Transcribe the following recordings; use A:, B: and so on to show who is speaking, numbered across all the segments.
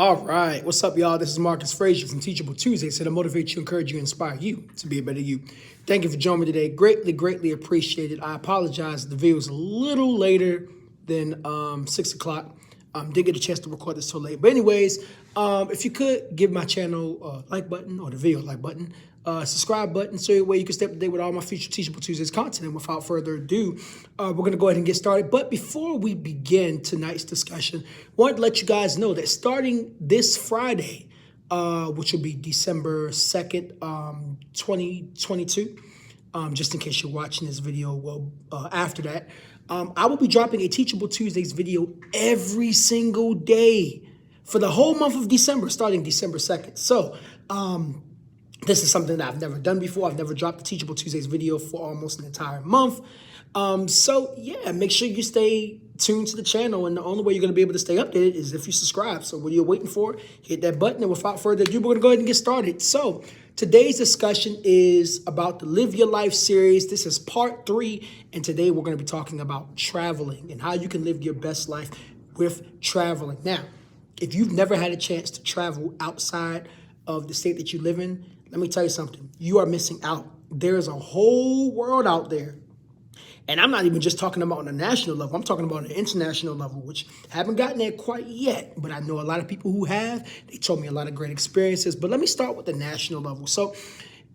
A: All right, what's up, y'all? This is Marcus Frazier from Teachable Tuesday, so to motivate you, encourage you, inspire you to be a better you. Thank you for joining me today. Greatly appreciated. I apologize. The video is a little later than 6 o'clock. Didn't get a chance to record this so late. But anyways, if you could give my channel a like button or the video like button, subscribe button, so that way you can stay up to date with all my future Teachable Tuesdays content. And without further ado, we're going to go ahead and get started. But before we begin tonight's discussion, I wanted to let you guys know that starting this Friday, which will be December 2nd, 2022, just in case you're watching this video after that, I will be dropping a Teachable Tuesdays video every single day for the whole month of December, starting December 2nd. So, this is something that I've never done before. I've never dropped a Teachable Tuesdays video for almost an entire month. So yeah, make sure you stay tuned to the channel. And the only way you're going to be able to stay updated is if you subscribe. So what are you waiting for? Hit that button. And without further ado, we're going to go ahead and get started. So today's discussion is about the Live Your Life series. This is part 3. And today we're going to be talking about traveling and how you can live your best life with traveling. Now, if you've never had a chance to travel outside of the state that you live in, let me tell you something. You are missing out. There is a whole world out there. And I'm not even just talking about on a national level. I'm talking about an international level, which haven't gotten there quite yet. But I know a lot of people who have. They told me a lot of great experiences. But let me start with the national level. So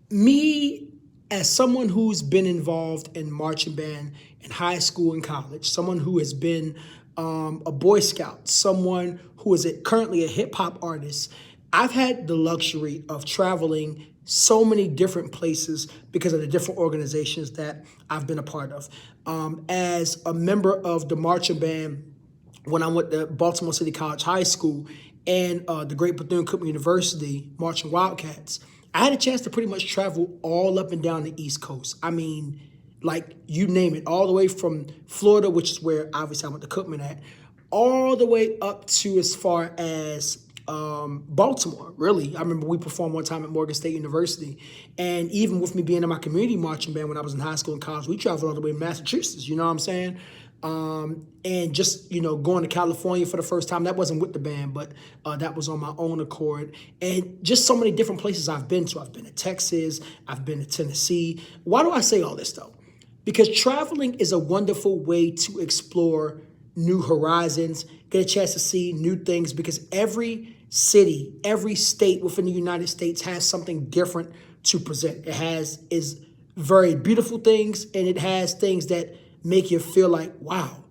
A: me, as someone who's been involved in marching band in high school and college, someone who has been a Boy Scout, someone who is currently a hip hop artist, I've had the luxury of traveling so many different places because of the different organizations that I've been a part of. As a member of the marching band, when I went to Baltimore City College High School and the Great Bethune-Cookman University Marching Wildcats, I had a chance to pretty much travel all up and down the East Coast. I mean, like you name it, all the way from Florida, which is where obviously I went to Cookman at, all the way up to as far as Baltimore, really. I remember we performed one time at Morgan State University. And even with me being in my community marching band when I was in high school and college, we traveled all the way to Massachusetts, you know what I'm saying? And just, going to California for the first time, that wasn't with the band, but that was on my own accord. And just so many different places I've been to. I've been to Texas, I've been to Tennessee. Why do I say all this though? Because traveling is a wonderful way to explore new horizons, get a chance to see new things, because every city, every state within the United States has something different to present. It is very beautiful things, and it has things that make you feel like, wow,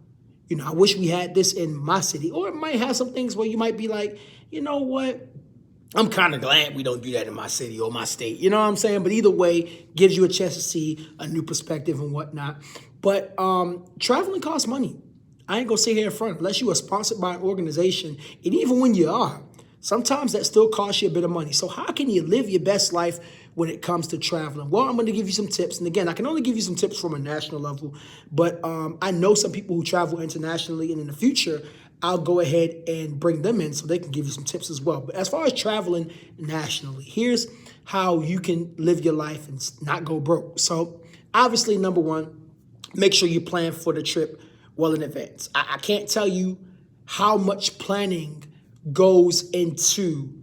A: I wish we had this in my city. Or it might have some things where you might be like, you know what? I'm kind of glad we don't do that in my city or my state. You know what I'm saying? But either way, gives you a chance to see a new perspective and whatnot. But traveling costs money. I ain't gonna sit here in front, unless you are sponsored by an organization, and even when you are, sometimes that still costs you a bit of money. So how can you live your best life when it comes to traveling? Well, I'm gonna give you some tips. And again, I can only give you some tips from a national level, but I know some people who travel internationally, and in the future, I'll go ahead and bring them in so they can give you some tips as well. But as far as traveling nationally, here's how you can live your life and not go broke. So obviously, number one, make sure you plan for the trip well in advance. I can't tell you how much planning goes into,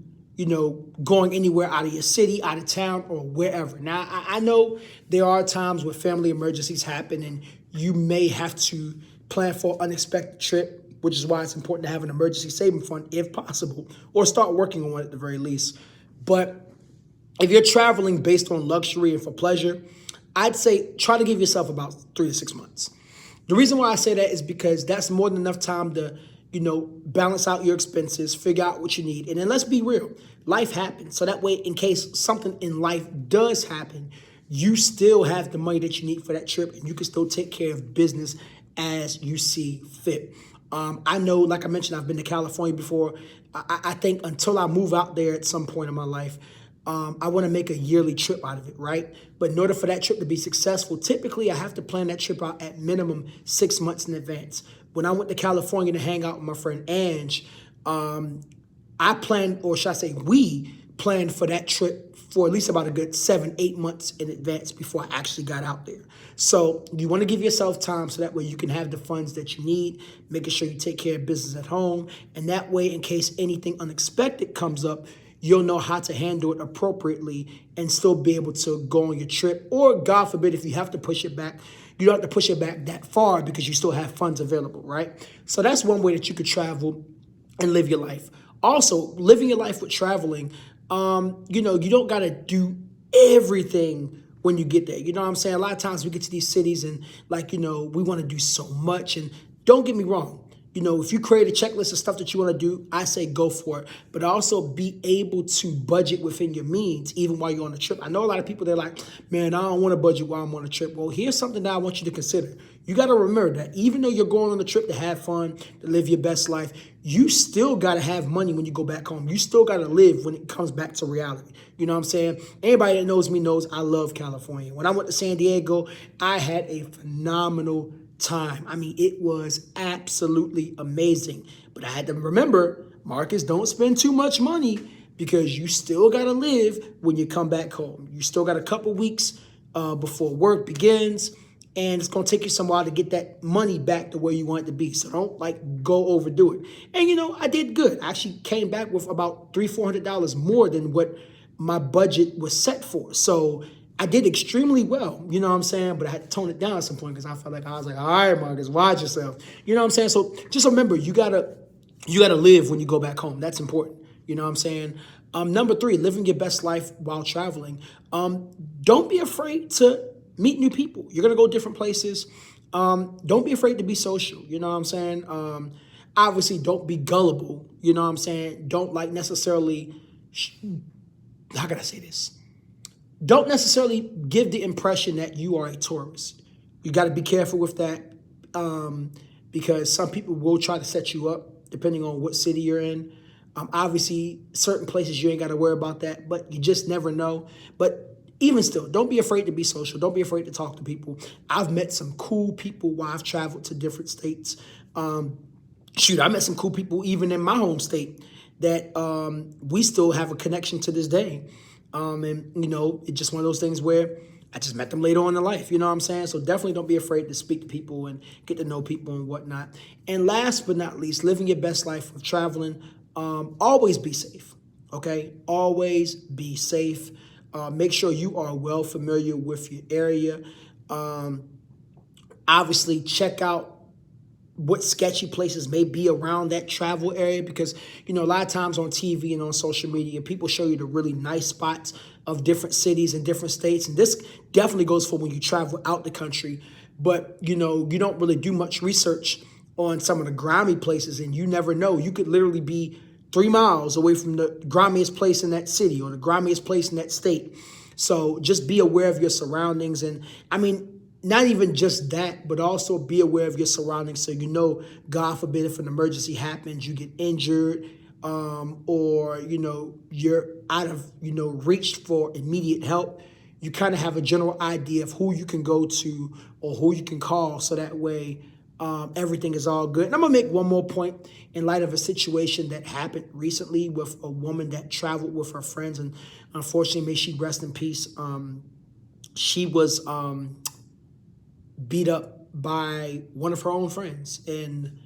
A: going anywhere out of your city, out of town, or wherever. Now, I know there are times where family emergencies happen and you may have to plan for an unexpected trip, which is why it's important to have an emergency saving fund if possible, or start working on one at the very least. But if you're traveling based on luxury and for pleasure, I'd say try to give yourself about 3 to 6 months. The reason why I say that is because that's more than enough time to, balance out your expenses, figure out what you need. And then let's be real, life happens. So that way, in case something in life does happen, you still have the money that you need for that trip, and you can still take care of business as you see fit. I know, like I mentioned, I've been to California before. I think until I move out there at some point in my life, I want to make a yearly trip out of it, right? But in order for that trip to be successful, typically I have to plan that trip out at minimum 6 months in advance. When I went to California to hang out with my friend Ange, I planned, or should I say we planned for that trip for at least about a good 7, 8 months in advance before I actually got out there. So you want to give yourself time so that way you can have the funds that you need, making sure you take care of business at home. And that way, in case anything unexpected comes up, you'll know how to handle it appropriately and still be able to go on your trip. Or God forbid, if you have to push it back, you don't have to push it back that far because you still have funds available, right? So that's one way that you could travel and live your life. Also, living your life with traveling, you don't got to do everything when you get there. You know what I'm saying? A lot of times we get to these cities and we want to do so much. And don't get me wrong. If you create a checklist of stuff that you want to do, I say go for it. But also be able to budget within your means, even while you're on a trip. I know a lot of people, they're like, man, I don't want to budget while I'm on a trip. Well, here's something that I want you to consider. You got to remember that even though you're going on a trip to have fun, to live your best life, you still got to have money when you go back home. You still got to live when it comes back to reality. You know what I'm saying? Anybody that knows me knows I love California. When I went to San Diego, I had a phenomenal time. I mean, it was absolutely amazing. But I had to remember, Marcus, don't spend too much money because you still got to live when you come back home. You still got a couple weeks before work begins, and it's going to take you some while to get that money back to where you want it to be. So don't go overdo it. And, I did good. I actually came back with about $300-400 more than what my budget was set for. So I did extremely well, you know what I'm saying? But I had to tone it down at some point because I felt like I was like, all right, Marcus, watch yourself. You know what I'm saying? So just remember, you gotta live when you go back home. That's important. You know what I'm saying? Number 3, living your best life while traveling. Don't be afraid to meet new people. You're gonna go different places. Don't be afraid to be social. You know what I'm saying? Obviously, don't be gullible. You know what I'm saying? Don't necessarily, how can I say this? Don't necessarily give the impression that you are a tourist. You got to be careful with that because some people will try to set you up depending on what city you're in. Obviously, certain places you ain't got to worry about that, but you just never know. But even still, don't be afraid to be social. Don't be afraid to talk to people. I've met some cool people while I've traveled to different states. I met some cool people even in my home state that we still have a connection to this day. It's just one of those things where I just met them later on in life, you know what I'm saying? So definitely don't be afraid to speak to people and get to know people and whatnot. And last but not least, living your best life of traveling, always be safe, okay? Always be safe. Make sure you are well familiar with your area. Obviously, check out what sketchy places may be around that travel area because, a lot of times on TV and on social media, people show you the really nice spots of different cities and different states. And this definitely goes for when you travel out the country. But, you don't really do much research on some of the grimy places and you never know. You could literally be 3 miles away from the grimiest place in that city or the grimiest place in that state. So just be aware of your surroundings. And not even just that, but also be aware of your surroundings so God forbid, if an emergency happens, you get injured or, you're out of, reach for immediate help. You kind of have a general idea of who you can go to or who you can call so that way everything is all good. And I'm going to make one more point in light of a situation that happened recently with a woman that traveled with her friends. And unfortunately, may she rest in peace. She was beat up by one of her own friends and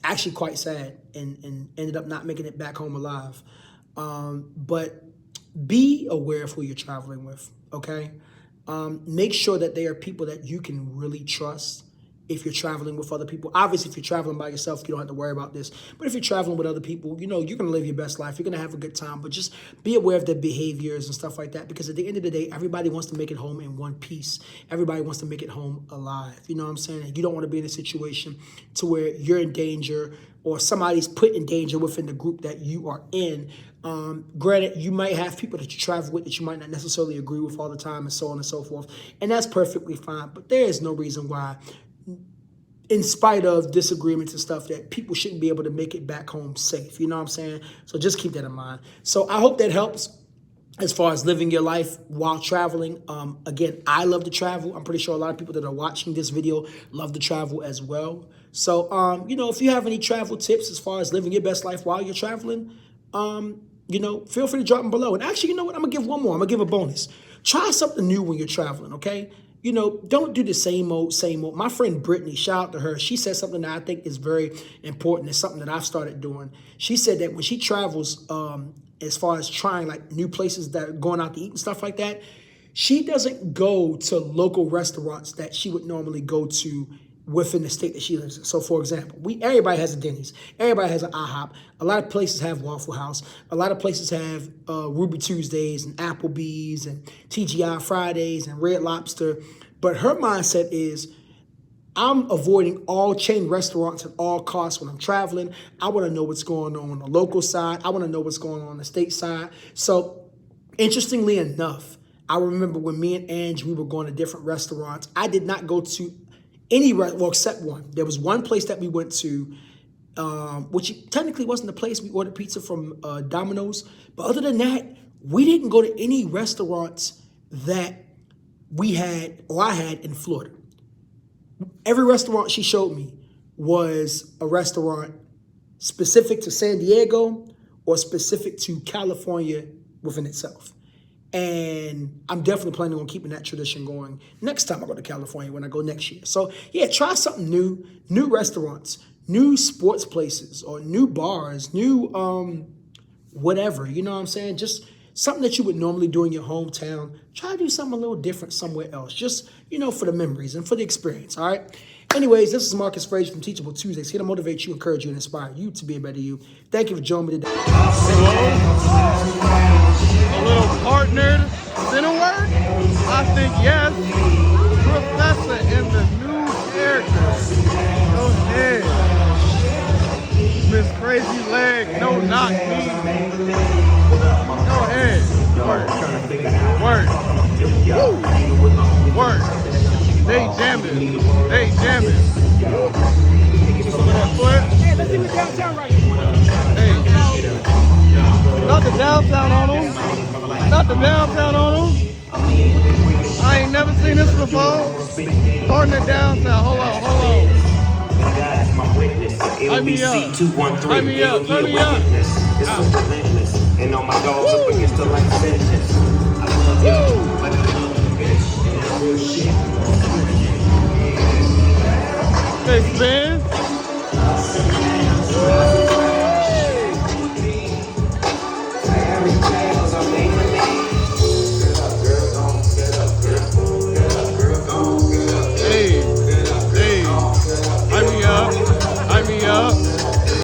A: actually quite sad and ended up not making it back home alive. But be aware of who you're traveling with, okay? Make sure that they are people that you can really trust if you're traveling with other people. Obviously, if you're traveling by yourself, you don't have to worry about this. But if you're traveling with other people, you're going to live your best life. You're going to have a good time. But just be aware of their behaviors and stuff like that. Because at the end of the day, everybody wants to make it home in one piece. Everybody wants to make it home alive. You know what I'm saying? And you don't want to be in a situation to where you're in danger or somebody's put in danger within the group that you are in. Granted, you might have people that you travel with that you might not necessarily agree with all the time and so on and so forth. And that's perfectly fine. But there is no reason why, in spite of disagreements and stuff, that people shouldn't be able to make it back home safe. You know what I'm saying? So just keep that in mind. So I hope that helps as far as living your life while traveling. Again, I love to travel. I'm pretty sure a lot of people that are watching this video love to travel as well. So, if you have any travel tips as far as living your best life while you're traveling, feel free to drop them below. And actually, you know what? I'm going to give one more. I'm going to give a bonus. Try something new when you're traveling, okay? Don't do the same old, same old. My friend Brittany, shout out to her. She said something that I think is very important. It's something that I've started doing. She said that when she travels, as far as trying like new places that are going out to eat and stuff like that, she doesn't go to local restaurants that she would normally go to within the state that she lives in. So, for example, everybody has a Denny's, everybody has an IHOP. A lot of places have Waffle House. A lot of places have Ruby Tuesdays and Applebee's and TGI Fridays and Red Lobster. But her mindset is, I'm avoiding all chain restaurants at all costs when I'm traveling. I want to know what's going on the local side. I want to know what's going on the state side. So, interestingly enough, I remember when me and Ange, we were going to different restaurants. I did not go to any restaurant, except one. There was one place that we went to, which technically wasn't the place. We ordered pizza from Domino's. But other than that, we didn't go to any restaurants that we had or I had in Florida. Every restaurant she showed me was a restaurant specific to San Diego or specific to California within itself. And I'm definitely planning on keeping that tradition going next time I go to California when I go next year. So yeah, try something new restaurants, new sports places, or new bars, new whatever, you know what I'm saying? Just something that you would normally do in your hometown. Try to do something a little different somewhere else, just, for the memories and for the experience, all right? Anyways, this is Marcus Frazier from Teachable Tuesdays, here to motivate you, encourage you, and inspire you to be a better you. Thank you for joining me today.
B: A little partnered center work? I think yes. Professor in the new character. Go ahead. Miss Crazy Leg, no knock me. Go ahead. Work. Work. Woo. Work. They jamming. They jamming. Some of that foot.
A: Hey, let's see what downtown right here.
B: Hey. Not the downtown on them. Not the downtown on them. I ain't never seen this before. Partner downtown. Hold on. Hype me up. Hype me up. Turn me up. And on my dogs up against the light sentence. I love you. Hey, spin. Every day.